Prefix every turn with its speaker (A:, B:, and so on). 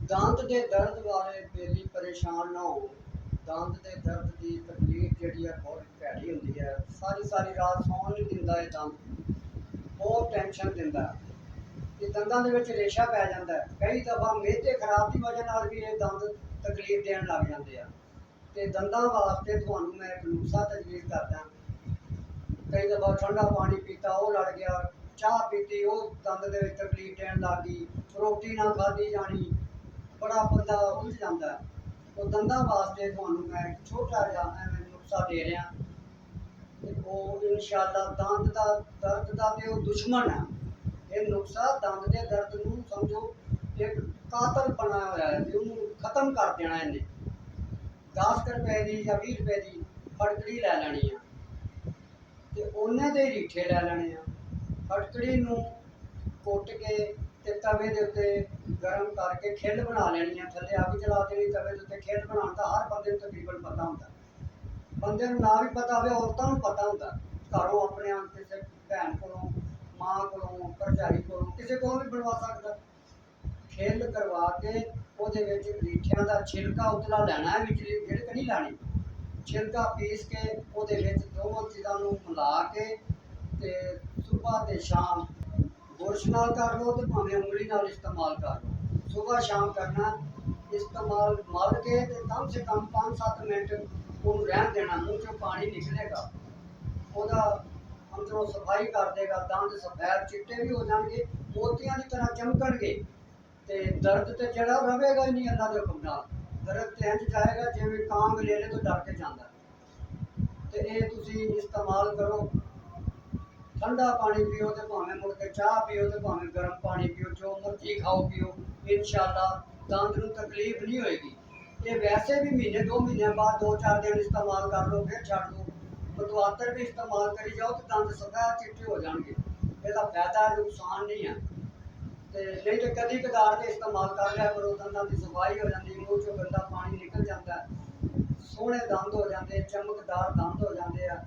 A: दंद के दर्द वाले बेली परेशान ना हो। दंद के दर्द की तकलीफ जी बहुत भैड़ी होंगी है। सारी सारी रात सौन नहीं दिता है। दंद बहुत टेंशन दिता है। दंदों के रेशा पै जाता है। कई दफा मेदे खराब की वजह भी ये दंद तकलीफ देन लग जाते हैं। तो दंदों वास्ते थानू मैं एक नुस्खा तजवीज़ करदा। कई दफा ठंडा पानी पीता वो लड़ गया, चाह पीती वो दंद के तकलीफ देन लग गई, रोटी ना खाधी जानी, बड़ा बंदा उलझ जाता है। तो दंदों वास्ते थानू मैं छोटा जहा नुस्खा दे रहा। वो इंशाअल्लाह दंद का दर्द का तो दुश्मन है। ये नुस्खा दंद के दर्द को समझो एक कातल बनाया हुआ है। उन्होंने खत्म कर देना। इन्हें 10 रुपए की या 20 रुपए की फटकड़ी लै लैनी है तो उन्हें दे रीठे लै लेने आ। फटकड़ी कुट के ते तवे के उत्ते गर्म करके खिल बना लेनी है। थले अग जला देनी, तवे के उत्ते खिल बनाने का हर बंदे को तकरीबन पता होंदा। बंदे ना भी पता हो, औरतों को पता होंदा। घरों अपने किसी भैन को, माँ को, भरजाई को, किसी को भी बनवा सकता। खिल करवा के रीठिया का छिलका उतला लैना है, विचली गिड़क नहीं लानी। छिलका पीस के दोनों चीज़ों मिला के सुबह ते शाम बुरश नाल कर लो तो भावें उंगली नाल इस्तेमाल कर लो। सुबह शाम करना इस्तेमाल मल के कम से कम 5-7 मिनट उन्होंने रहन देना। मुँह चो पानी निकलेगा, वह अंदरों सफाई कर देगा। दंद सफेद चिट्टे भी हो जाएंगे, मोतियां की तरह चमकणगे। तो दर्द तो जड़ा रहेगा ही नहीं। अल्लाह के हुक्म नाल दर्द तो इंज जाएगा जिवें कांग लेले तो डर के जाता। तो ये तुसी इस्तेमाल करो। ठंडा पानी पियो तो भावें मुड़ के चाह पियो तो भावें गर्म पानी पियो, जो मर्जी खाओ पियो, इंशाअल्लाह दंद नूं तकलीफ नहीं होएगी। ये वैसे भी महीने 2 महीने बाद 2-4 दिन इस्तेमाल कर लो, फिर छड़ दो। मतवातर भी इस्तेमाल करी जाओ तो दंद सफेद चिट्टे हो जाएंगे। इसका फायदा नुकसान नहीं है। नहीं तो कभी कदार के इस्तेमाल कर लिया करो। दंदों की सफाई हो जाती, मूँह चो गंदा पानी निकल जाता है, सोहने दंद हो जाते, चमकदार दंद हो जाते हैं।